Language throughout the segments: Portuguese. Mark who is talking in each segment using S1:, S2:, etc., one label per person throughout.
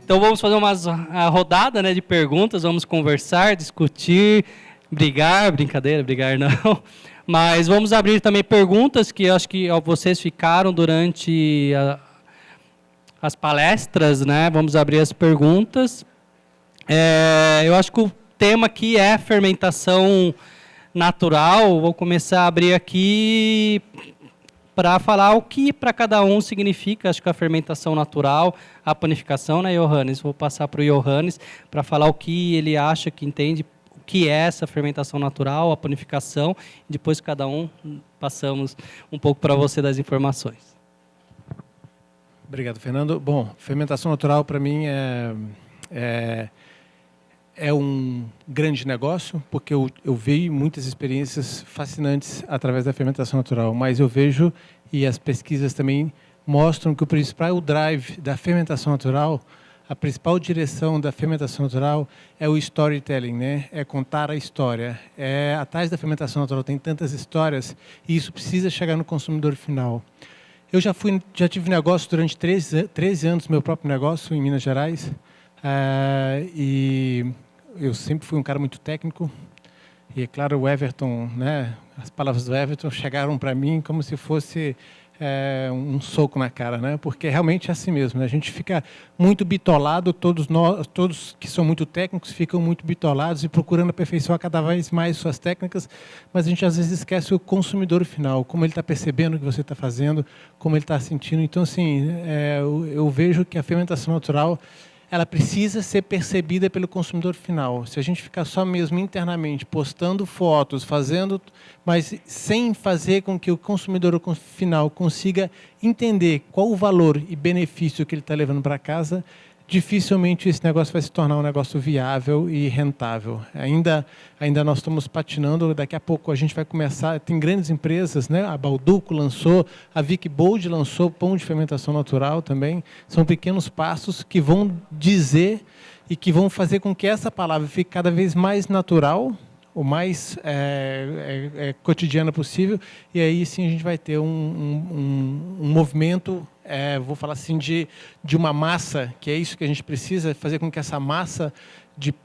S1: Então vamos fazer uma rodada, né, de perguntas, vamos conversar, discutir, brigar, brincadeira, brigar não. Mas vamos abrir também perguntas que eu acho que vocês ficaram durante as palestras, né? Vamos abrir as perguntas. Eu acho que o tema aqui é fermentação natural. Vou começar a abrir aqui para falar o que para cada um significa, acho que a fermentação natural, a panificação, né, Johannes? Vou passar para o Johannes para falar o que ele acha, que entende, o que é essa fermentação natural, a panificação, e depois cada um passamos um pouco para você das informações.
S2: Obrigado, Fernando. Bom, fermentação natural para mim é um grande negócio, porque eu vi muitas experiências fascinantes através da fermentação natural, mas eu vejo, e as pesquisas também mostram que o principal drive da fermentação natural, a principal direção da fermentação natural é o storytelling, né? É contar a história. Atrás da fermentação natural tem tantas histórias e isso precisa chegar no consumidor final. Eu já tive negócio durante 13 anos, meu próprio negócio em Minas Gerais, e eu sempre fui um cara muito técnico. E, é claro, o Everton, né, as palavras do Everton chegaram para mim como se fosse um soco na cara, né? Porque realmente é assim mesmo, né? A gente fica muito bitolado, todos que são muito técnicos ficam muito bitolados e procurando aperfeiçoar cada vez mais suas técnicas, mas a gente às vezes esquece o consumidor final, como ele está percebendo o que você está fazendo, como ele está sentindo. Então, assim, eu vejo que a fermentação natural ela precisa ser percebida pelo consumidor final. Se a gente ficar só mesmo internamente postando fotos, mas sem fazer com que o consumidor final consiga entender qual o valor e benefício que ele está levando para casa, dificilmente esse negócio vai se tornar um negócio viável e rentável. Ainda nós estamos patinando, daqui a pouco a gente vai começar, tem grandes empresas, né? A Balduco lançou, a Vic Bold lançou pão de fermentação natural também. São pequenos passos que vão dizer e que vão fazer com que essa palavra fique cada vez mais natural, o mais cotidiana possível, e aí sim a gente vai ter um movimento, vou falar assim, de uma massa, que é isso que a gente precisa, fazer com que essa massa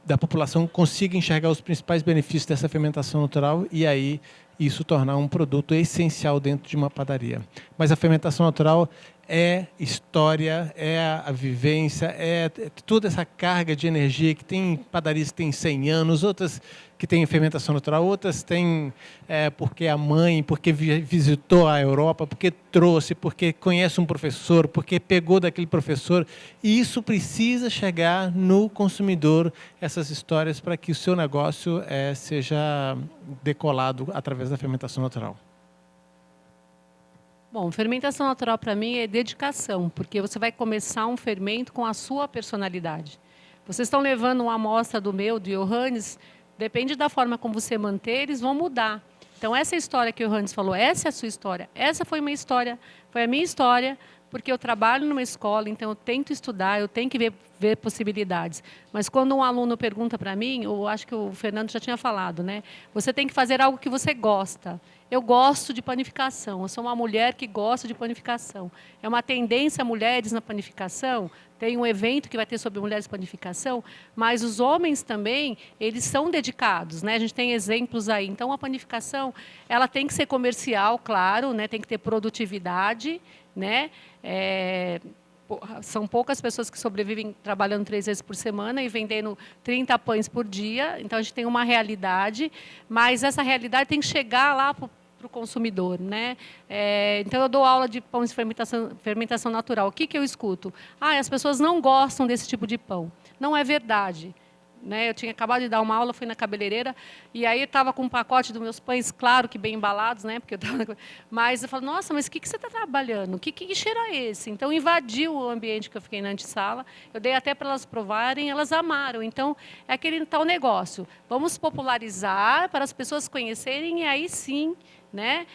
S2: da população consiga enxergar os principais benefícios dessa fermentação natural e aí isso tornar um produto essencial dentro de uma padaria. Mas a fermentação natural é história, é a vivência, é toda essa carga de energia que tem padarias que têm 100 anos, outras que têm fermentação natural, outras têm porque a mãe, porque visitou a Europa, porque trouxe, porque conhece um professor, porque pegou daquele professor. E isso precisa chegar no consumidor, essas histórias, para que o seu negócio seja decolado através da fermentação natural.
S3: Bom, fermentação natural para mim é dedicação, porque você vai começar um fermento com a sua personalidade. Vocês estão levando uma amostra do Johannes, depende da forma como você manter, eles vão mudar. Então, essa história que o Johannes falou, essa é a sua história, essa foi uma história, foi a minha história, porque eu trabalho numa escola, então eu tento estudar, eu tenho que ver possibilidades. Mas quando um aluno pergunta para mim, eu acho que o Fernando já tinha falado, né? Você tem que fazer algo que você gosta. Eu gosto de panificação, eu sou uma mulher que gosta de panificação. É uma tendência mulheres na panificação, tem um evento que vai ter sobre mulheres panificação, mas os homens também, eles são dedicados, né? A gente tem exemplos aí. Então, a panificação, ela tem que ser comercial, claro, né? Tem que ter produtividade, né? São poucas pessoas que sobrevivem trabalhando 3 vezes por semana e vendendo 30 pães por dia. Então, a gente tem uma realidade, mas essa realidade tem que chegar lá para o consumidor, né? Então, eu dou aula de pão de fermentação natural. O que eu escuto? As pessoas não gostam desse tipo de pão. Não é verdade. Né? Eu tinha acabado de dar uma aula, fui na cabeleireira, e aí estava com um pacote dos meus pães, claro que bem embalados, né? Porque mas eu falo, nossa, mas o que você está trabalhando? Que cheiro é esse? Então, invadiu o ambiente que eu fiquei na antessala, eu dei até para elas provarem, elas amaram. Então, é aquele tal negócio. Vamos popularizar para as pessoas conhecerem, e aí sim, né?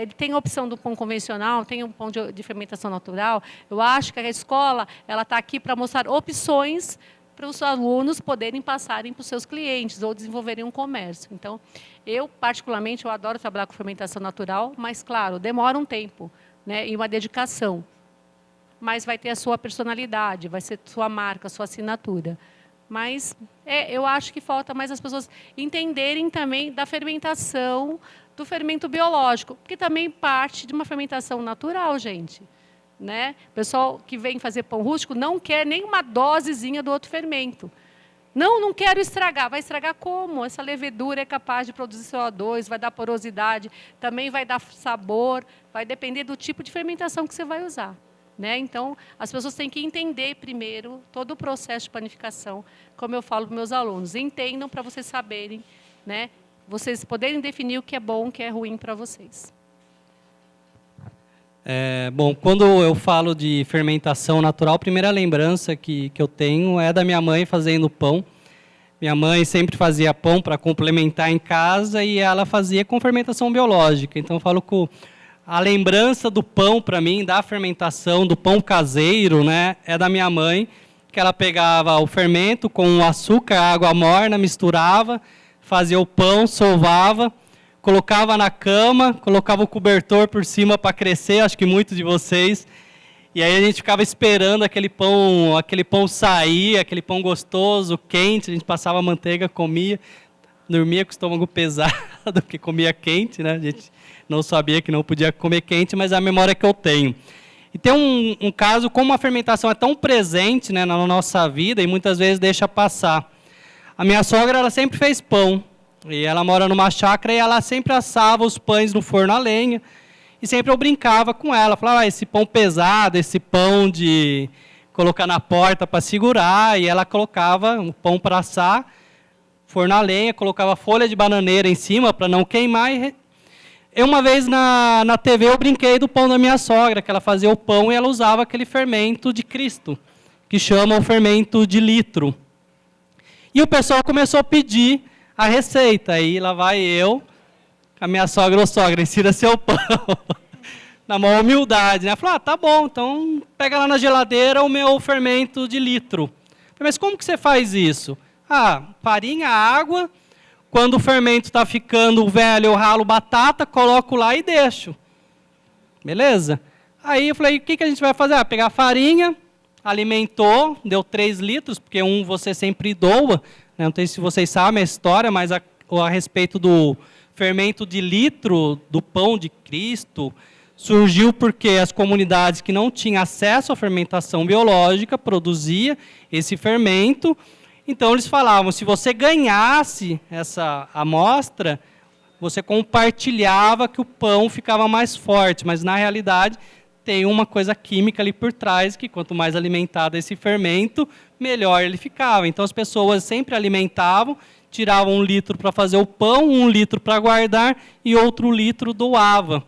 S3: Ele tem a opção do pão convencional, tem um pão de fermentação natural. Eu acho que a escola ela está aqui para mostrar opções para os alunos poderem passarem para os seus clientes ou desenvolverem um comércio. Então, particularmente, eu adoro trabalhar com fermentação natural, mas, claro, demora um tempo, né, e uma dedicação. mas vai ter a sua personalidade, vai ser sua marca, sua assinatura. Mas eu acho que falta mais as pessoas entenderem também da fermentação, do fermento biológico, porque também parte de uma fermentação natural, gente. Né? O pessoal que vem fazer pão rústico não quer nem uma dosezinha do outro fermento. Não quero estragar. Vai estragar como? Essa levedura é capaz de produzir CO2, vai dar porosidade, também vai dar sabor, vai depender do tipo de fermentação que você vai usar. Né? Então, as pessoas têm que entender primeiro todo o processo de panificação, como eu falo para meus alunos. Entendam para vocês saberem, né? Vocês poderem definir o que é bom, o que é ruim para vocês.
S1: Bom, quando eu falo de fermentação natural, a primeira lembrança que eu tenho é da minha mãe fazendo pão. Minha mãe sempre fazia pão para complementar em casa e ela fazia com fermentação biológica. Então, eu falo que a lembrança do pão, para mim, da fermentação, do pão caseiro, né, é da minha mãe, que ela pegava o fermento com o açúcar, a água morna, misturava, fazia o pão, sovava, colocava na cama, colocava o cobertor por cima para crescer, acho que muitos de vocês. E aí a gente ficava esperando aquele pão sair, aquele pão gostoso, quente, a gente passava manteiga, comia, dormia com o estômago pesado, porque comia quente, né? A gente não sabia que não podia comer quente, mas é a memória que eu tenho. E tem um caso, como a fermentação é tão presente, né, na nossa vida, e muitas vezes deixa passar. A minha sogra, ela sempre fez pão. E ela mora numa chácara e ela sempre assava os pães no forno a lenha. E sempre eu brincava com ela. Falava, esse pão pesado, esse pão de colocar na porta para segurar. E ela colocava um pão para assar, forno a lenha, colocava folha de bananeira em cima para não queimar. E uma vez na TV eu brinquei do pão da minha sogra, que ela fazia o pão e ela usava aquele fermento de Cristo, que chama o fermento de litro. E o pessoal começou a pedir a receita. Aí lá vai eu, com a minha sogra, ensina seu pão. Na maior humildade, né? Falei, tá bom, então pega lá na geladeira o meu fermento de litro. Falei, mas como que você faz isso? Farinha, água, quando o fermento está ficando velho, eu ralo batata, coloco lá e deixo. Beleza? Aí eu falei, o que a gente vai fazer? Pegar a farinha, alimentou, deu 3 litros, porque você sempre doa. Não sei se vocês sabem a história, mas a respeito do fermento de litro do pão de Cristo, surgiu porque as comunidades que não tinham acesso à fermentação biológica produziam esse fermento. Então, eles falavam, se você ganhasse essa amostra, você compartilhava que o pão ficava mais forte, mas, na realidade, tem uma coisa química ali por trás, que quanto mais alimentado esse fermento, melhor ele ficava. Então, as pessoas sempre alimentavam, tiravam 1 litro para fazer o pão, 1 litro para guardar e outro litro doava.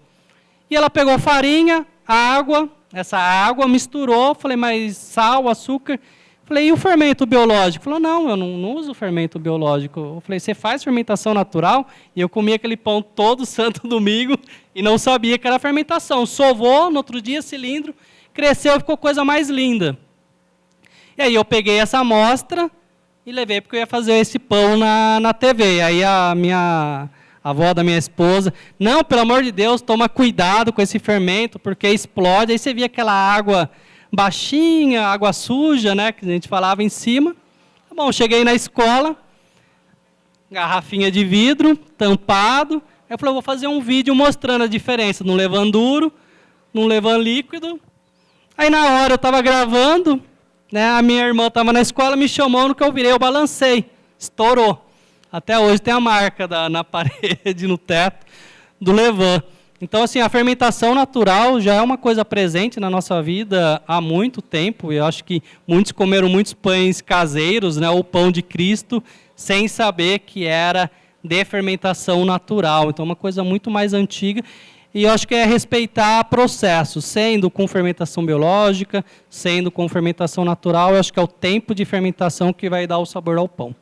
S1: E ela pegou farinha, água, essa água misturou, falei, mas sal, açúcar. Falei, e o fermento biológico? Falou, não, eu não uso fermento biológico. Eu falei, você faz fermentação natural? E eu comia aquele pão todo santo domingo e não sabia que era fermentação. Sovou, no outro dia, cilindro, cresceu e ficou coisa mais linda. E aí eu peguei essa amostra e levei porque eu ia fazer esse pão na TV. Aí a avó da minha esposa, não, pelo amor de Deus, toma cuidado com esse fermento, porque explode. Aí você via aquela água baixinha, água suja, né, que a gente falava em cima. Tá bom, cheguei na escola, garrafinha de vidro, tampado. Aí eu falei, vou fazer um vídeo mostrando a diferença no levanduro, no levan líquido. Aí na hora eu estava gravando, né, a minha irmã estava na escola, me chamou, no que eu virei, eu balancei, estourou. Até hoje tem a marca na parede, no teto, do levan. Então, assim, a fermentação natural já é uma coisa presente na nossa vida há muito tempo. Eu acho que muitos comeram muitos pães caseiros, né, ou pão de Cristo, sem saber que era de fermentação natural. Então, é uma coisa muito mais antiga. E eu acho que é respeitar processos, sendo com fermentação biológica, sendo com fermentação natural. Eu acho que é o tempo de fermentação que vai dar o sabor ao pão.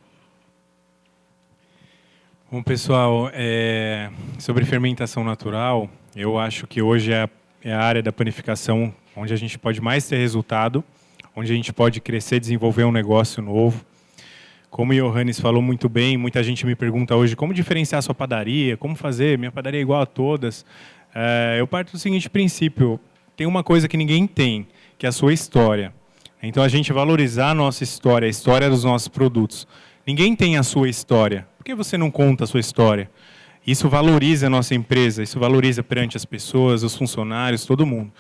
S4: Bom, pessoal, sobre fermentação natural, eu acho que hoje é a área da panificação onde a gente pode mais ter resultado, onde a gente pode crescer, desenvolver um negócio novo. Como o Johannes falou muito bem, muita gente me pergunta hoje como diferenciar a sua padaria, como fazer, minha padaria é igual a todas. Eu parto do seguinte princípio, tem uma coisa que ninguém tem, que é a sua história. Então, a gente valorizar a nossa história, a história dos nossos produtos. Ninguém tem a sua história. Por que você não conta a sua história? Isso valoriza a nossa empresa, isso valoriza perante as pessoas, os funcionários, todo mundo.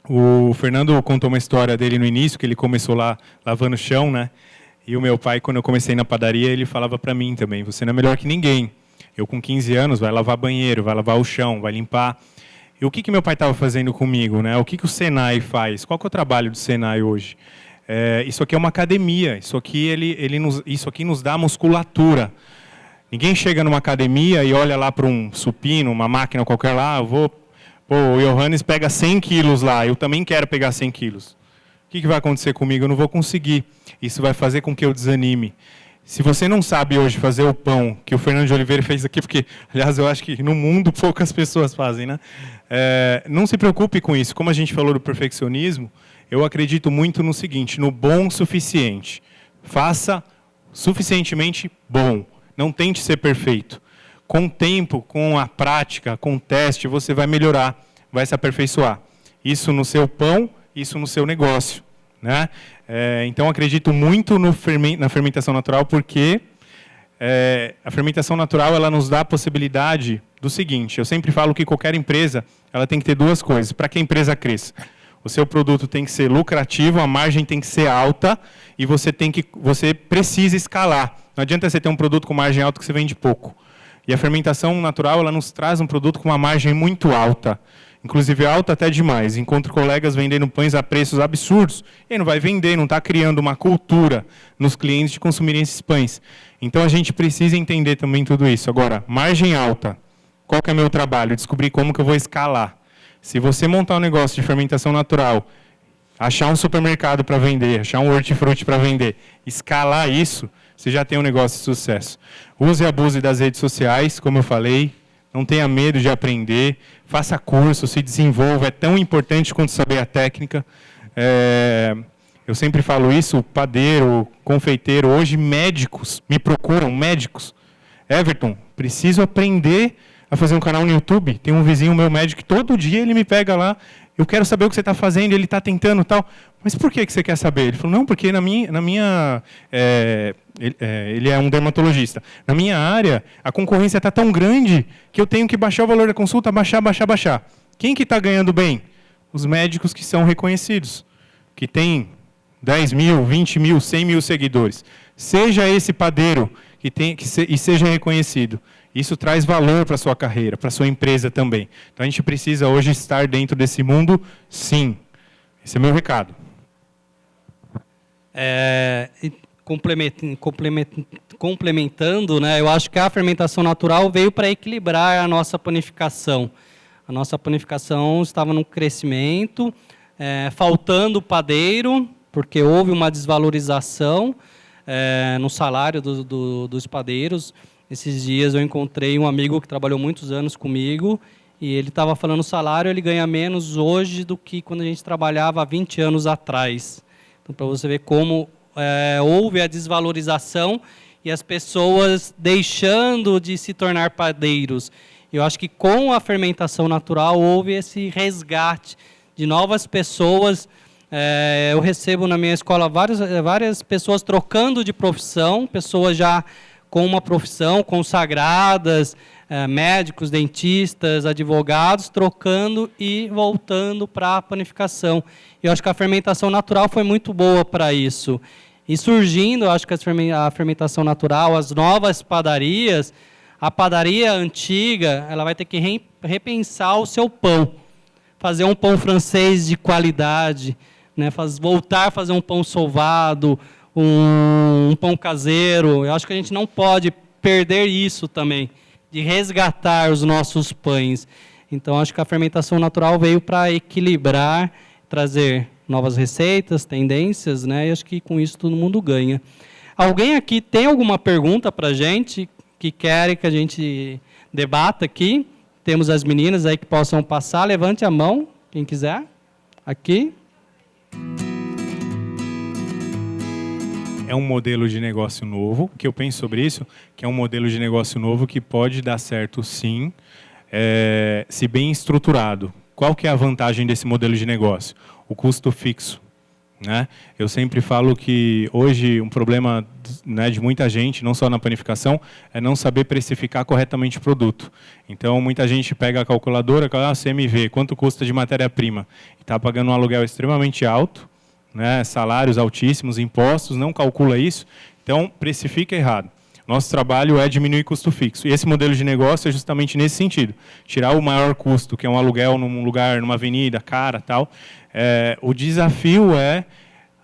S4: O Fernando contou uma história dele no início, que ele começou lá lavando o chão, né? E o meu pai, quando eu comecei na padaria, ele falava para mim também, você não é melhor que ninguém. Eu, com 15 anos, vai lavar banheiro, vai lavar o chão, vai limpar. E o que meu pai estava fazendo comigo, né? O que o Senai faz? Qual que é o trabalho do Senai hoje? Isso aqui é uma academia, isso aqui nos dá musculatura. Ninguém chega numa academia e olha lá para um supino, uma máquina qualquer lá, o Johannes pega 100 quilos lá, eu também quero pegar 100 quilos. O que vai acontecer comigo? Eu não vou conseguir. Isso vai fazer com que eu desanime. Se você não sabe hoje fazer o pão que o Fernando de Oliveira fez aqui, porque, aliás, eu acho que no mundo poucas pessoas fazem, né? Não se preocupe com isso. Como a gente falou do perfeccionismo, eu acredito muito no seguinte, no bom suficiente. Faça suficientemente bom. Não tente ser perfeito. Com o tempo, com a prática, com o teste, você vai melhorar, vai se aperfeiçoar. Isso no seu pão, isso no seu negócio, né? Então, acredito muito na fermentação natural, porque a fermentação natural ela nos dá a possibilidade do seguinte, eu sempre falo que qualquer empresa ela tem que ter duas coisas, para que a empresa cresça. O seu produto tem que ser lucrativo, a margem tem que ser alta, e você precisa escalar. Não adianta você ter um produto com margem alta que você vende pouco. E a fermentação natural ela nos traz um produto com uma margem muito alta. Inclusive alta até demais. Encontro colegas vendendo pães a preços absurdos. E aí não vai vender, não está criando uma cultura nos clientes de consumirem esses pães. Então a gente precisa entender também tudo isso. Agora, margem alta. Qual que é o meu trabalho? Descobrir como que eu vou escalar. Se você montar um negócio de fermentação natural, achar um supermercado para vender, achar um hortifruti para vender, escalar isso, você já tem um negócio de sucesso. Use e abuse das redes sociais, como eu falei. Não tenha medo de aprender. Faça curso, se desenvolva. É tão importante quanto saber a técnica. Eu sempre falo isso, padeiro, confeiteiro. Hoje, médicos me procuram, médicos. Everton, preciso aprender a fazer um canal no YouTube. Tem um vizinho meu médico que todo dia ele me pega lá. Eu quero saber o que você está fazendo, ele está tentando e tal. Mas por que você quer saber? Ele falou, não, porque ele é um dermatologista. Na minha área, a concorrência está tão grande que eu tenho que baixar o valor da consulta, baixar. Quem que está ganhando bem? Os médicos que são reconhecidos, que têm 10 mil, 20 mil, 100 mil seguidores. Seja esse padeiro e seja reconhecido. Isso traz valor para a sua carreira, para a sua empresa também. Então, a gente precisa hoje estar dentro desse mundo, sim. Esse é o meu recado.
S1: Complementando, né, eu acho que a fermentação natural veio para equilibrar a nossa panificação. A nossa panificação estava num crescimento, faltando padeiro, porque houve uma desvalorização no salário dos padeiros. Esses dias eu encontrei um amigo que trabalhou muitos anos comigo e ele estava falando o salário, ele ganha menos hoje do que quando a gente trabalhava há 20 anos atrás. Então, para você ver como houve a desvalorização e as pessoas deixando de se tornar padeiros. Eu acho que com a fermentação natural houve esse resgate de novas pessoas. Eu recebo na minha escola várias pessoas trocando de profissão, pessoas já com uma profissão, consagradas, médicos, dentistas, advogados, trocando e voltando para a panificação. Eu acho que a fermentação natural foi muito boa para isso. E surgindo, eu acho que a fermentação natural, as novas padarias, a padaria antiga, ela vai ter que repensar o seu pão. Fazer um pão francês de qualidade, né? Voltar a fazer um pão sovado, um pão caseiro. Eu acho que a gente não pode perder isso também, de resgatar os nossos pães. Então, acho que a fermentação natural veio para equilibrar, trazer novas receitas, tendências, né? E acho que com isso todo mundo ganha. Alguém aqui tem alguma pergunta para a gente que quer que a gente debata aqui? Temos as meninas aí que possam passar. Levante a mão, quem quiser. Aqui.
S4: É um modelo de negócio novo. O que eu penso sobre isso? Que é um modelo de negócio novo que pode dar certo, sim, se bem estruturado. qual que é a vantagem desse modelo de negócio? O custo fixo. Né? Eu sempre falo que hoje um problema, né, de muita gente, não só na panificação, é não saber precificar corretamente o produto. Então, muita gente pega a calculadora, CMV, quanto custa de matéria-prima, e está pagando um aluguel extremamente alto, né, salários altíssimos, impostos, não calcula isso, então precifica errado. Nosso trabalho é diminuir custo fixo. E esse modelo de negócio é justamente nesse sentido. Tirar o maior custo, que é um aluguel num lugar, numa avenida, cara, tal. O desafio é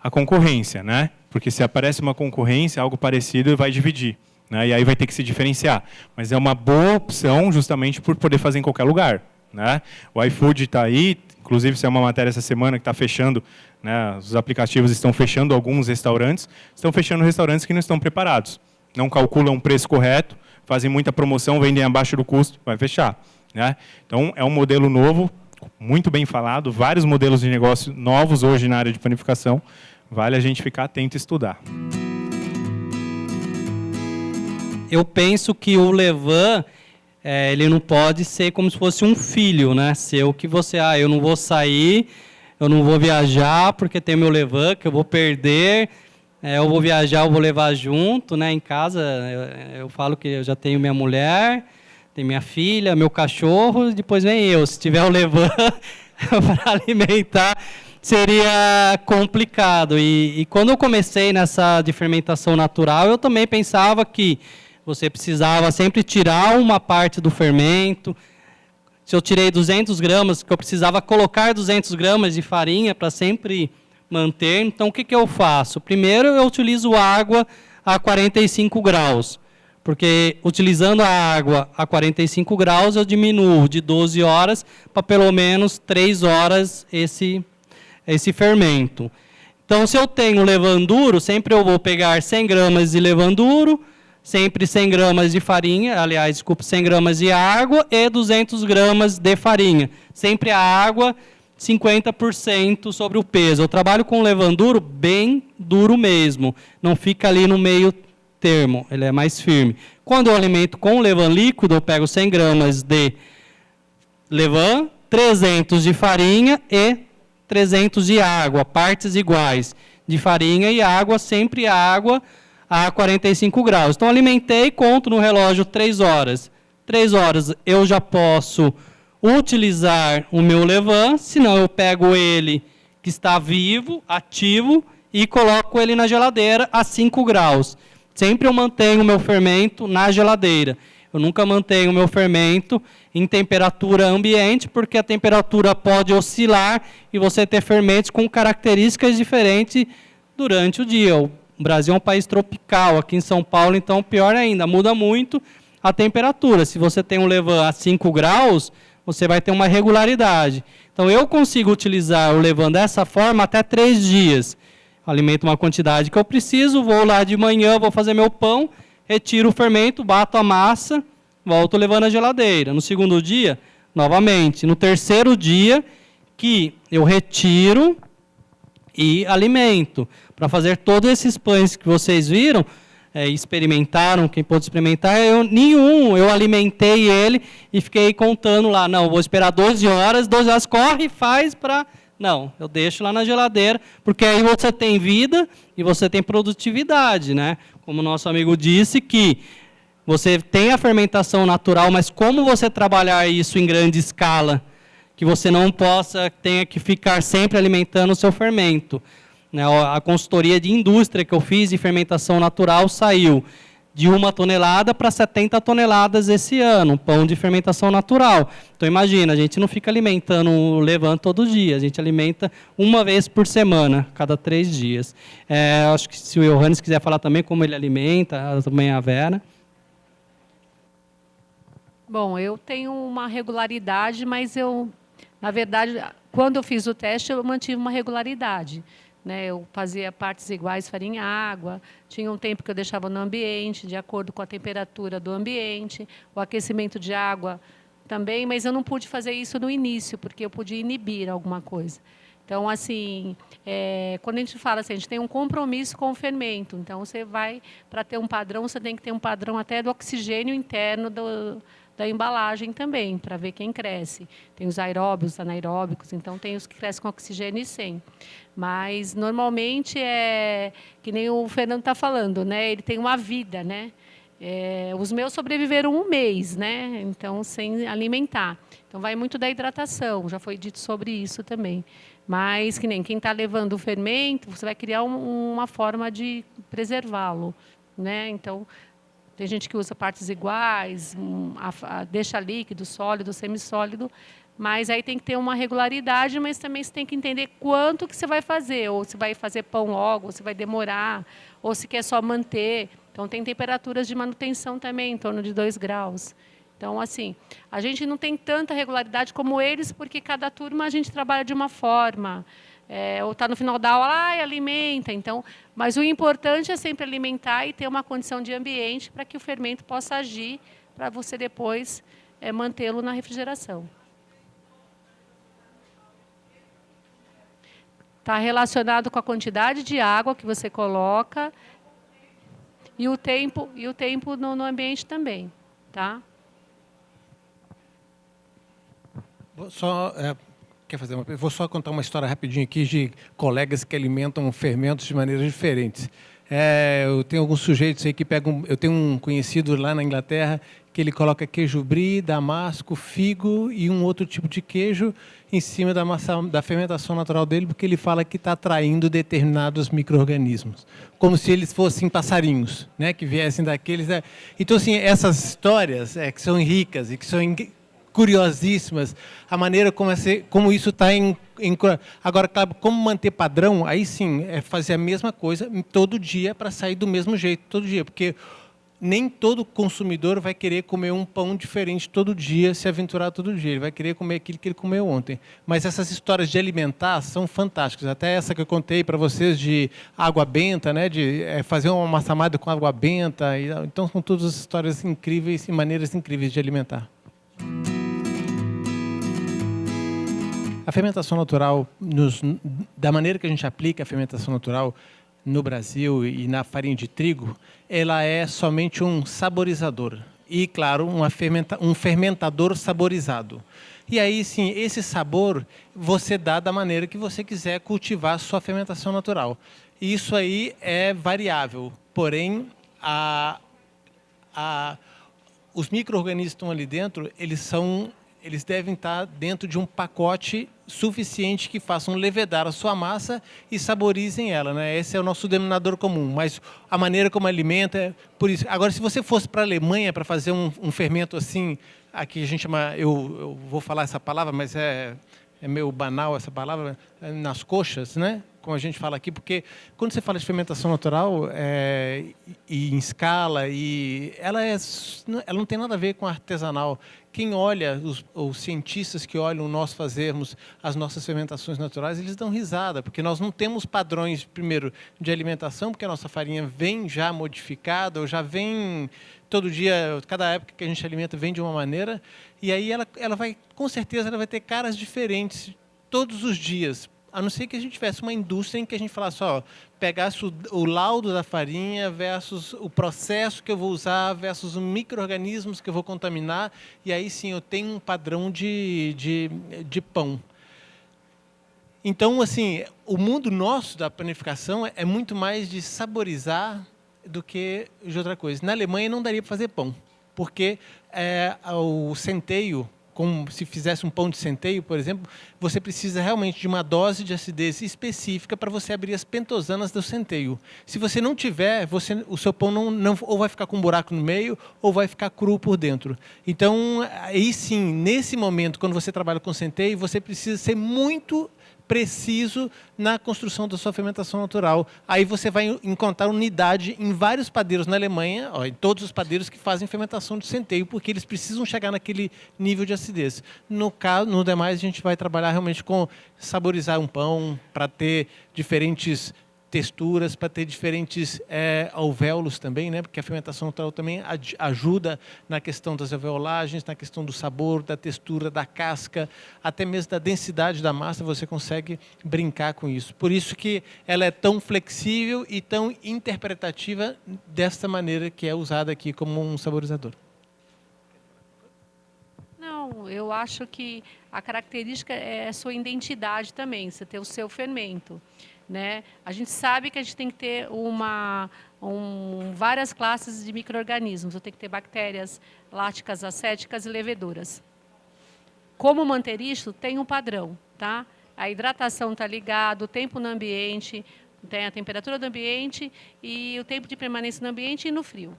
S4: a concorrência, né? Porque se aparece uma concorrência, algo parecido, vai dividir. Né? E aí vai ter que se diferenciar. Mas é uma boa opção justamente por poder fazer em qualquer lugar. Né? O iFood está aí, inclusive isso é uma matéria essa semana que está fechando, né? Os aplicativos estão fechando alguns restaurantes, estão fechando restaurantes que não estão preparados. Não calculam o preço correto, fazem muita promoção, vendem abaixo do custo, vai fechar. Né? Então, é um modelo novo, muito bem falado, vários modelos de negócio novos hoje na área de panificação, vale a gente ficar atento e estudar.
S1: Eu penso que o levain, ele não pode ser como se fosse um filho, né? Ser o que você, eu não vou sair, eu não vou viajar porque tem meu levain, que eu vou perder... eu vou viajar, eu vou levar junto, né? Em casa, eu falo que eu já tenho minha mulher, tem minha filha, meu cachorro, depois vem eu. Se tiver o levain para alimentar, seria complicado. E quando eu comecei nessa de fermentação natural, eu também pensava que você precisava sempre tirar uma parte do fermento. Se eu tirei 200 gramas, que eu precisava colocar 200 gramas de farinha para sempre... manter. Então, o que eu faço? Primeiro, eu utilizo água a 45 graus, porque utilizando a água a 45 graus, eu diminuo de 12 horas para pelo menos 3 horas esse fermento. Então, se eu tenho levain duro, sempre eu vou pegar 100 gramas de levain duro, sempre 100 gramas de farinha, aliás, desculpa, 100 gramas de água e 200 gramas de farinha. Sempre a água... 50% sobre o peso. Eu trabalho com levain duro, bem duro mesmo. Não fica ali no meio termo, ele é mais firme. Quando eu alimento com levain líquido, eu pego 100 gramas de levain, 300 de farinha e 300 de água, partes iguais de farinha e água, sempre água a 45 graus. Então, alimentei, conto no relógio 3 horas. 3 horas eu já posso... utilizar o meu levain, senão eu pego ele que está vivo, ativo, e coloco ele na geladeira a 5 graus. Sempre eu mantenho o meu fermento na geladeira. Eu nunca mantenho o meu fermento em temperatura ambiente, porque a temperatura pode oscilar e você ter fermentos com características diferentes durante o dia. O Brasil é um país tropical, aqui em São Paulo, então pior ainda, muda muito a temperatura. Se você tem um levain a 5 graus, você vai ter uma regularidade. Então, eu consigo utilizar o levain dessa forma até 3 dias. Alimento uma quantidade que eu preciso, vou lá de manhã, vou fazer meu pão, retiro o fermento, bato a massa, volto levando na geladeira. No segundo dia, novamente. No terceiro dia, que eu retiro e alimento. Para fazer todos esses pães que vocês viram, experimentaram, quem pôde experimentar, eu alimentei ele e fiquei contando lá, não, vou esperar 12 horas corre e faz para... Não, eu deixo lá na geladeira, porque aí você tem vida e você tem produtividade, né? Como o nosso amigo disse, que você tem a fermentação natural, mas como você trabalhar isso em grande escala, que você não tenha que ficar sempre alimentando o seu fermento. A consultoria de indústria que eu fiz de fermentação natural saiu de 1 tonelada para 70 toneladas esse ano, pão de fermentação natural. Então, imagina, a gente não fica alimentando o levain todo dia, a gente alimenta uma vez por semana, cada 3 dias. Acho que se o Johannes quiser falar também como ele alimenta, também a Vera.
S3: Bom, eu tenho uma regularidade, mas na verdade, quando eu fiz o teste, eu mantive uma regularidade. Eu fazia partes iguais, farinha e água. Tinha um tempo que eu deixava no ambiente, de acordo com a temperatura do ambiente. O aquecimento de água também, mas eu não pude fazer isso no início, porque eu podia inibir alguma coisa. Então, assim, quando a gente fala assim, a gente tem um compromisso com o fermento. Então, você vai, para ter um padrão, você tem que ter um padrão até do oxigênio interno da da embalagem também, para ver quem cresce. Tem os aeróbios, anaeróbicos, então tem os que crescem com oxigênio e sem. Mas, normalmente, que nem o Fernando está falando, né? Ele tem uma vida, né? Os meus sobreviveram 1 mês, né? Então, sem alimentar. Então, vai muito da hidratação, já foi dito sobre isso também. Mas, que nem quem está levando o fermento, você vai criar uma forma de preservá-lo, né? Então, tem gente que usa partes iguais, deixa líquido, sólido, semissólido, mas aí tem que ter uma regularidade, mas também você tem que entender quanto que você vai fazer, ou se vai fazer pão logo, ou se vai demorar, ou se quer só manter. Então, tem temperaturas de manutenção também, em torno de 2 graus. Então, assim, a gente não tem tanta regularidade como eles, porque cada turma a gente trabalha de uma forma. Ou está no final da aula, alimenta. Então, mas o importante é sempre alimentar e ter uma condição de ambiente para que o fermento possa agir, para você depois mantê-lo na refrigeração. Está relacionado com a quantidade de água que você coloca e o tempo no ambiente também, tá?
S2: Vou só contar uma história rapidinho aqui de colegas que alimentam fermentos de maneiras diferentes. Eu tenho alguns sujeitos aí que pegam... Eu tenho um conhecido lá na Inglaterra que ele coloca queijo brie, damasco, figo e um outro tipo de queijo em cima da fermentação natural dele, porque ele fala que está atraindo determinados micro-organismos, como se eles fossem passarinhos, né, que viessem daqueles... Então, assim, essas histórias que são ricas e que são curiosíssimas, a maneira como isso está Agora, claro, como manter padrão, aí sim, é fazer a mesma coisa todo dia para sair do mesmo jeito, todo dia, porque nem todo consumidor vai querer comer um pão diferente todo dia, se aventurar todo dia, ele vai querer comer aquilo que ele comeu ontem. Mas essas histórias de alimentar são fantásticas, até essa que eu contei para vocês de água benta, né, de fazer uma massamada com água benta, então são todas histórias incríveis e maneiras incríveis de alimentar. A fermentação natural, da maneira que a gente aplica a fermentação natural no Brasil e na farinha de trigo, ela é somente um saborizador. E, claro, um fermentador saborizado. E aí, sim, esse sabor você dá da maneira que você quiser cultivar a sua fermentação natural. E isso aí é variável, porém, os micro-organismos que estão ali dentro, eles devem estar dentro de um pacote suficiente que façam levedar a sua massa e saborizem ela, né? Esse é o nosso denominador comum, mas a maneira como alimenta é por isso. Agora, se você fosse para a Alemanha para fazer um fermento assim, aqui a gente chama, eu vou falar essa palavra, mas é meio banal essa palavra, nas coxas, né? Como a gente fala aqui, porque quando você fala de fermentação natural e em escala, ela não tem nada a ver com artesanal. Quem olha, os cientistas que olham nós fazermos as nossas fermentações naturais, eles dão risada, porque nós não temos padrões, primeiro, de alimentação, porque a nossa farinha vem já modificada, ou já vem todo dia, cada época que a gente alimenta vem de uma maneira, e aí ela vai, com certeza, ela vai ter caras diferentes todos os dias, a não ser que a gente tivesse uma indústria em que a gente falasse, pegasse o laudo da farinha versus o processo que eu vou usar versus os micro-organismos que eu vou contaminar, e aí sim eu tenho um padrão de pão. Então, assim, o mundo nosso da panificação é muito mais de saborizar do que de outra coisa. Na Alemanha não daria para fazer pão, porque o centeio, como se fizesse um pão de centeio, por exemplo, você precisa realmente de uma dose de acidez específica para você abrir as pentosanas do centeio. Se você não tiver, o seu pão não ou vai ficar com um buraco no meio ou vai ficar cru por dentro. Então, aí sim, nesse momento, quando você trabalha com centeio, você precisa ser muito preciso na construção da sua fermentação natural. Aí você vai encontrar unidade em vários padeiros na Alemanha, em todos os padeiros que fazem fermentação de centeio, porque eles precisam chegar naquele nível de acidez. No demais, a gente vai trabalhar realmente com saborizar um pão, para ter diferentes texturas, para ter diferentes alvéolos também, né? Porque a fermentação natural também ajuda na questão das alveolagens, na questão do sabor, da textura, da casca, até mesmo da densidade da massa, você consegue brincar com isso. Por isso que ela é tão flexível e tão interpretativa desta maneira que é usada aqui como um saborizador.
S3: Não, eu acho que a característica é a sua identidade também, você ter o seu fermento, né? A gente sabe que a gente tem que ter várias classes de micro-organismos. Eu tenho que ter bactérias láticas, acéticas e leveduras. Como manter isso? Tem um padrão, tá? A hidratação está ligada, o tempo no ambiente, tem a temperatura do ambiente e o tempo de permanência no ambiente e no frio,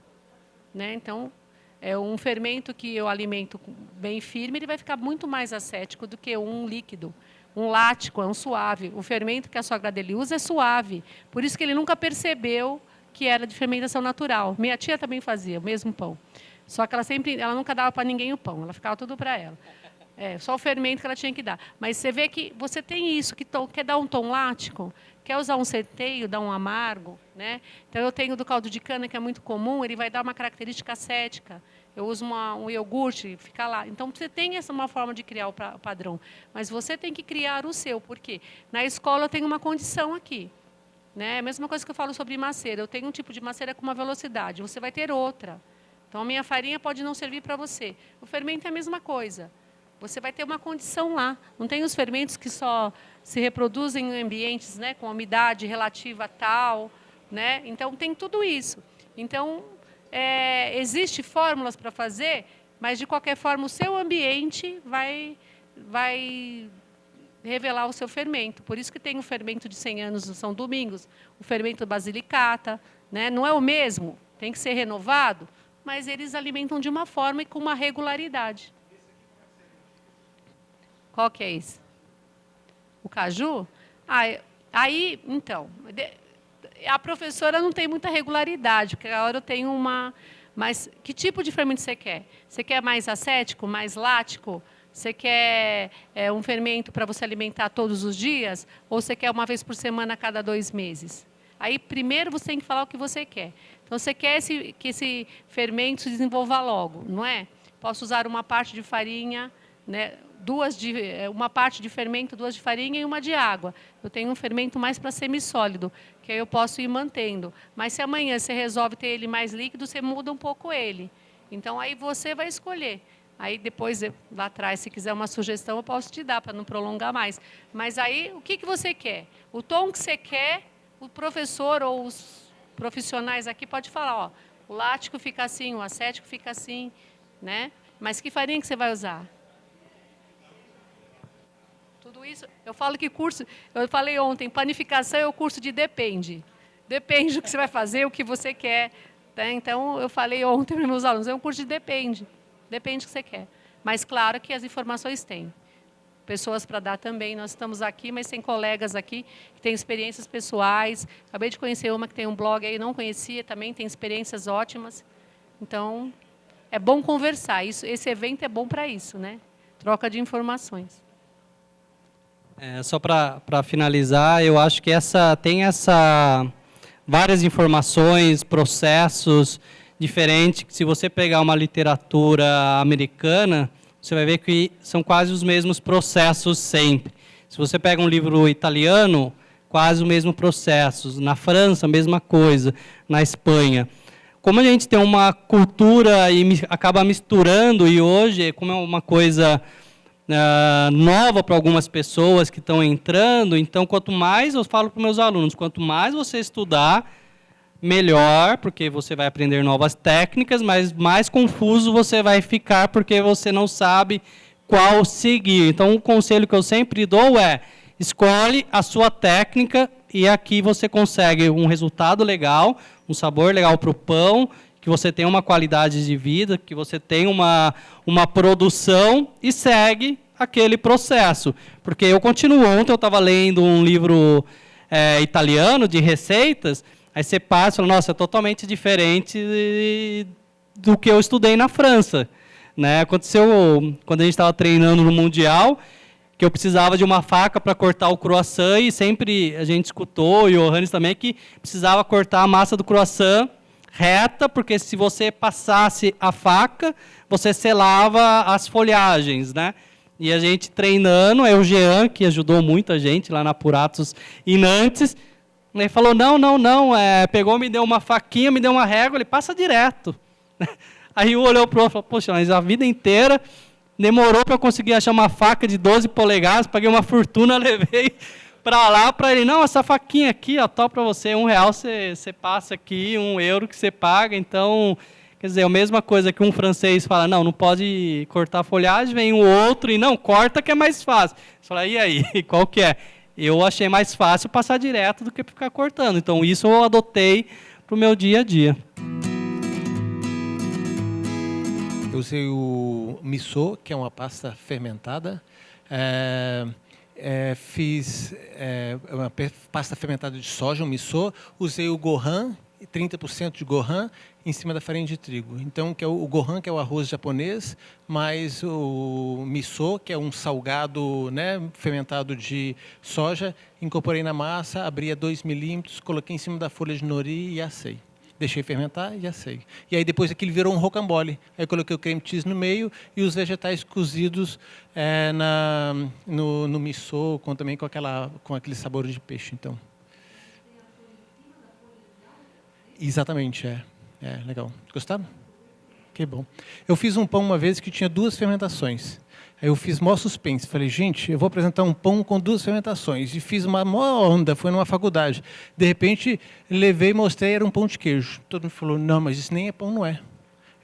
S3: né? Então, é um fermento que eu alimento bem firme, ele vai ficar muito mais acético do que um líquido. Um lático é um suave. O fermento que a sogra dele usa é suave. Por isso que ele nunca percebeu que era de fermentação natural. Minha tia também fazia o mesmo pão. Só que ela nunca dava para ninguém o pão, ela ficava tudo para ela. Só o fermento que ela tinha que dar. Mas você vê que você tem isso, que quer dar um tom lático, quer usar um centeio, dar um amargo, né? Então, eu tenho do caldo de cana, que é muito comum, ele vai dar uma característica acética. Eu uso um iogurte, fica lá. Então, você tem uma forma de criar o padrão. Mas você tem que criar o seu. Por quê? Na escola, eu tenho uma condição aqui. Né? A mesma coisa que eu falo sobre maceira. Eu tenho um tipo de maceira com uma velocidade. Você vai ter outra. Então, a minha farinha pode não servir para você. O fermento é a mesma coisa. Você vai ter uma condição lá. Não tem os fermentos que só se reproduzem em ambientes, né, com umidade relativa tal. Né? Então, tem tudo isso. Então, existe fórmulas para fazer, mas, de qualquer forma, o seu ambiente vai revelar o seu fermento. Por isso que tem o fermento de 100 anos no São Domingos, o fermento basilicata. Né? Não é o mesmo, tem que ser renovado, mas eles alimentam de uma forma e com uma regularidade. Qual que é esse? O caju? Aí, então, a professora não tem muita regularidade, porque agora eu tenho uma... Mas que tipo de fermento você quer? Você quer mais acético, mais lático? Você quer um fermento para você alimentar todos os dias? Ou você quer uma vez por semana a cada 2 meses? Aí, primeiro, você tem que falar o que você quer. Então, você quer que esse fermento se desenvolva logo, não é? Posso usar uma parte de farinha, né? Uma parte de fermento, 2 de farinha e 1 de água. Eu tenho um fermento mais para semissólido, que aí eu posso ir mantendo. Mas se amanhã você resolve ter ele mais líquido, você muda um pouco ele. Então, aí você vai escolher. Aí depois, lá atrás, se quiser uma sugestão, eu posso te dar, para não prolongar mais. Mas aí, o que você quer? O tom que você quer, o professor ou os profissionais aqui pode falar, ó, o lático fica assim, o acético fica assim, né? Mas que farinha que você vai usar? Tudo isso, eu falo que curso, eu falei ontem, panificação é o curso de depende. Depende do que você vai fazer, o que você quer. Né? Então, eu falei ontem para meus alunos, é um curso de depende. Depende do que você quer. Mas, claro que as informações têm. Pessoas para dar também. Nós estamos aqui, mas tem colegas aqui que têm experiências pessoais. Acabei de conhecer uma que tem um blog aí, não conhecia, também tem experiências ótimas. Então, é bom conversar. Esse evento é bom para isso, né? Troca de informações.
S1: Só para finalizar, eu acho que tem várias informações, processos diferentes. Se você pegar uma literatura americana, você vai ver que são quase os mesmos processos sempre. Se você pega um livro italiano, quase o mesmo processo. Na França, a mesma coisa. Na Espanha. Como a gente tem uma cultura e acaba misturando, e hoje, como é uma coisa nova para algumas pessoas que estão entrando, então, quanto mais, eu falo para os meus alunos, quanto mais você estudar, melhor, porque você vai aprender novas técnicas, mas mais confuso você vai ficar, porque você não sabe qual seguir. Então, o conselho que eu sempre dou é, escolhe a sua técnica, e aqui você consegue um resultado legal, um sabor legal para o pão, que você tem uma qualidade de vida, que você tem uma produção e segue aquele processo. Porque eu continuo, ontem eu estava lendo um livro italiano de receitas, aí você passa e fala, nossa, é totalmente diferente do que eu estudei na França. Né? Aconteceu quando a gente estava treinando no Mundial, que eu precisava de uma faca para cortar o croissant, e sempre a gente escutou, e o Johannes também, que precisava cortar a massa do croissant reta, porque se você passasse a faca, você selava as folhagens, né? E a gente treinando, o Jean, que ajudou muito a gente lá na Apuratos e Nantes, ele falou, não, pegou, me deu uma faquinha, me deu uma régua, ele passa direto. Aí olhou para o outro e falou, poxa, mas a vida inteira Demorou para eu conseguir achar uma faca de 12 polegadas, paguei uma fortuna, levei para lá, para ele, não, essa faquinha aqui, ó, top para você, R$1 você passa aqui, €1 que você paga, então, quer dizer, a mesma coisa que um francês fala, não pode cortar a folhagem, vem o outro e não, corta que é mais fácil. Você fala, e aí, qual que é? Eu achei mais fácil passar direto do que ficar cortando, então isso eu adotei para o meu dia a dia.
S2: Eu usei o miso, que é uma pasta fermentada. Fiz uma pasta fermentada de soja, um miso. Usei o gohan, 30% de gohan, em cima da farinha de trigo. Então, que é o gohan, que é o arroz japonês, mais o miso, que é um salgado, né, fermentado de soja. Incorporei na massa, abri a 2 milímetros, coloquei em cima da folha de nori e assei. Deixei fermentar e assei. E aí depois aquilo virou um rocambole. Aí eu coloquei o creme cheese no meio e os vegetais cozidos no miso, também com aquele sabor de peixe. Então. Exatamente, legal. Gostaram? Que bom. Eu fiz um pão uma vez que tinha 2 fermentações. Aí eu fiz maior suspense. Falei, gente, eu vou apresentar um pão com 2 fermentações. E fiz uma maior onda, foi numa faculdade. De repente, levei e mostrei, era um pão de queijo. Todo mundo falou, não, mas isso nem é pão, não é.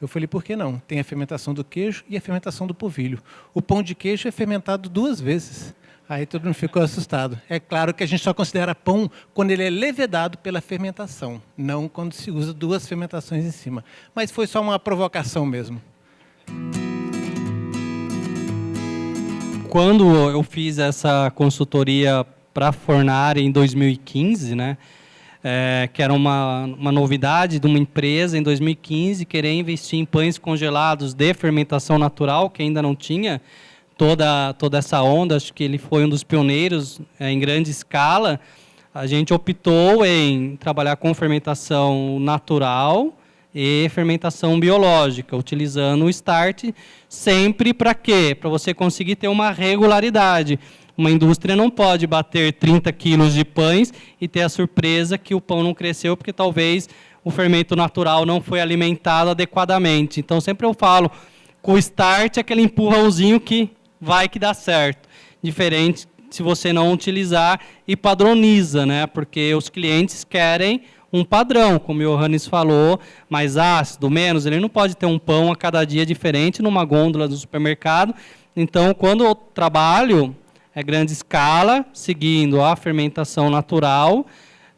S2: Eu falei, por que não? Tem a fermentação do queijo e a fermentação do polvilho. O pão de queijo é fermentado 2 vezes. Aí todo mundo ficou assustado. É claro que a gente só considera pão quando ele é levedado pela fermentação, não quando se usa 2 fermentações em cima. Mas foi só uma provocação mesmo.
S1: Quando eu fiz essa consultoria para a Fornari em 2015, né, que era uma novidade de uma empresa em 2015, querer investir em pães congelados de fermentação natural, que ainda não tinha toda essa onda, acho que ele foi um dos pioneiros em grande escala. A gente optou em trabalhar com fermentação natural e fermentação biológica, utilizando o start, sempre para quê? Para você conseguir ter uma regularidade. Uma indústria não pode bater 30 quilos de pães e ter a surpresa que o pão não cresceu, porque talvez o fermento natural não foi alimentado adequadamente. Então, sempre eu falo, com o start é aquele empurrãozinho que vai que dá certo. Diferente se você não utilizar e padroniza, né? Porque os clientes querem um padrão, como o Johannes falou, mais ácido, menos. Ele não pode ter um pão a cada dia diferente numa gôndola do supermercado. Então, quando eu trabalho grande escala, seguindo a fermentação natural,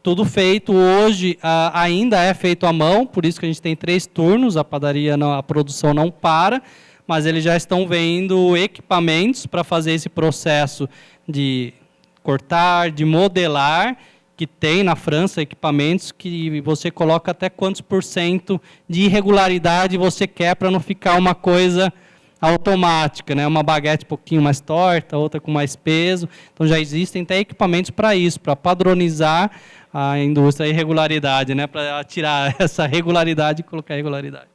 S1: tudo feito hoje, ainda é feito à mão, por isso que a gente tem 3 turnos, a padaria, a produção não para, mas eles já estão vendo equipamentos para fazer esse processo de cortar, de modelar, que tem na França equipamentos que você coloca até quantos % de irregularidade você quer para não ficar uma coisa automática, né? Uma baguete um pouquinho mais torta, outra com mais peso. Então já existem até equipamentos para isso, para padronizar a indústria, a irregularidade, né? Para tirar essa regularidade e colocar regularidade.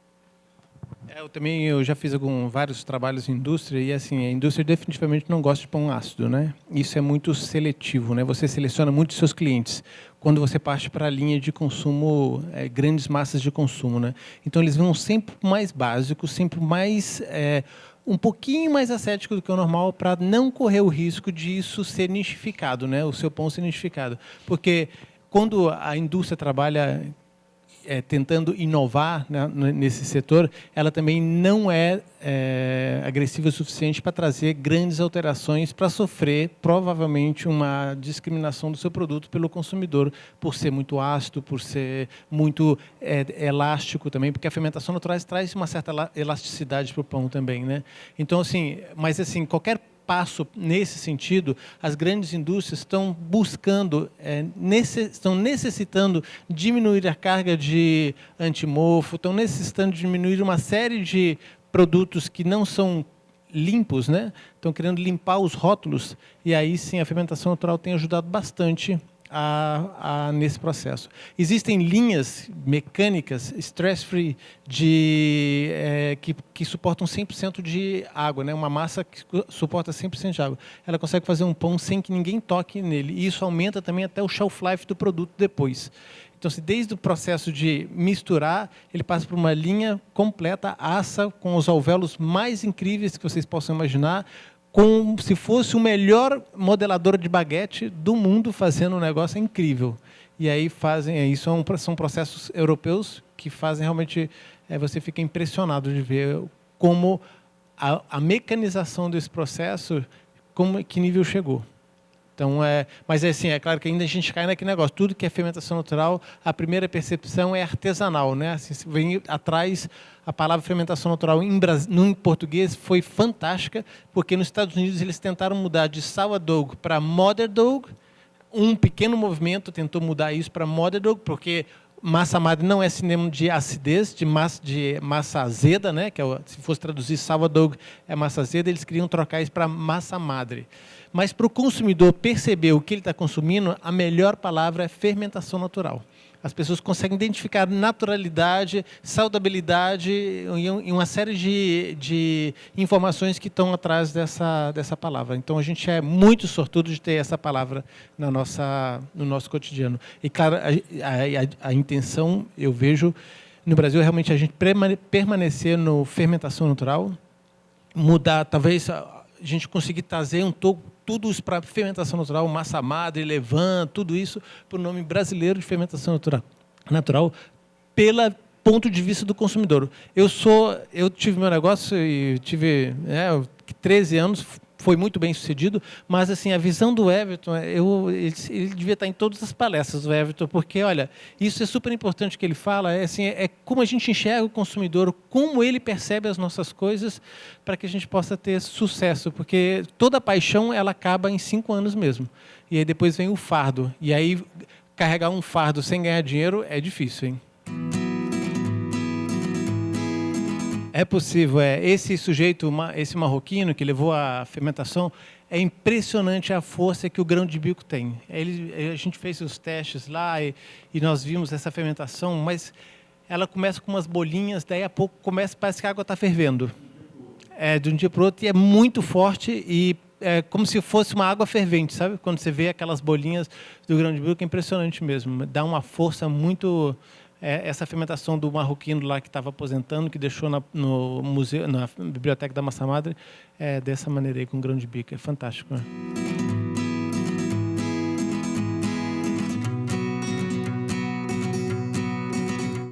S2: Eu já fiz vários trabalhos em indústria e assim, a indústria definitivamente não gosta de pão ácido, né? Isso é muito seletivo, né? Você seleciona muito os seus clientes quando você parte para a linha de consumo, grandes massas de consumo, né? Então eles vão sempre mais básicos, sempre mais um pouquinho mais ascético do que o normal, para não correr o risco disso ser nichificado, né? O seu pão ser nichificado, porque quando a indústria trabalha tentando inovar, né, nesse setor, ela também não é agressiva o suficiente para trazer grandes alterações, para sofrer provavelmente uma discriminação do seu produto pelo consumidor, por ser muito ácido, por ser muito elástico também, porque a fermentação natural traz uma certa elasticidade para o pão também, né? Então, assim, mas assim, qualquer passo nesse sentido, as grandes indústrias estão buscando, estão necessitando diminuir a carga de antimofo, estão necessitando diminuir uma série de produtos que não são limpos, né? Estão querendo limpar os rótulos, e aí sim a fermentação natural tem ajudado bastante nesse processo. Existem linhas mecânicas stress-free que suportam 100% de água, né? Uma massa que suporta 100% de água. Ela consegue fazer um pão sem que ninguém toque nele. E isso aumenta também até o shelf life do produto depois. Então, se desde o processo de misturar, ele passa por uma linha completa, assa, com os alvéolos mais incríveis que vocês possam imaginar, como se fosse o melhor modelador de baguete do mundo fazendo um negócio incrível. E aí fazem, isso são processos europeus que fazem realmente, você fica impressionado de ver como a mecanização desse processo, que nível chegou. Então, mas assim, é claro que ainda a gente cai naquele negócio, tudo que é fermentação natural, a primeira percepção é artesanal, né? Assim, vem atrás, a palavra fermentação natural em português foi fantástica, porque nos Estados Unidos eles tentaram mudar de sourdough para mother dough, um pequeno movimento tentou mudar isso para mother dough, porque massa madre não é sinônimo de acidez, de massa azeda, né? Que se fosse traduzir sourdough é massa azeda, eles queriam trocar isso para massa madre. Mas para o consumidor perceber o que ele está consumindo, a melhor palavra é fermentação natural. As pessoas conseguem identificar naturalidade, saudabilidade e uma série de informações que estão atrás dessa palavra. Então, a gente é muito sortudo de ter essa palavra no nosso cotidiano. E, claro, a intenção, eu vejo, no Brasil, é realmente a gente permanecer no fermentação natural, mudar, talvez a gente conseguir trazer tudo isso para fermentação natural, massa madre, levain, tudo isso para o nome brasileiro de fermentação natural, pelo ponto de vista do consumidor. Eu tive meu negócio e tive 13 anos, foi muito bem sucedido, mas assim, a visão do Everton, ele devia estar em todas as palestras do Everton, porque, olha, isso é super importante que ele fala, é como a gente enxerga o consumidor, como ele percebe as nossas coisas, para que a gente possa ter sucesso, porque toda paixão, ela acaba em 5 anos mesmo. E aí depois vem o fardo, e aí carregar um fardo sem ganhar dinheiro é difícil, hein? É possível. Esse sujeito, esse marroquino que levou a fermentação, é impressionante a força que o grão de bico tem. A gente fez os testes lá e nós vimos essa fermentação, mas ela começa com umas bolinhas, daí a pouco parece que a água está fervendo. De um dia para o outro, e é muito forte e é como se fosse uma água fervente, sabe? Quando você vê aquelas bolinhas do grão de bico, é impressionante mesmo. Dá uma força muito... essa fermentação do marroquino lá que estava aposentando, que deixou no museu, na biblioteca da Massa Madre, dessa maneira aí, com grão de bico. É fantástico, né?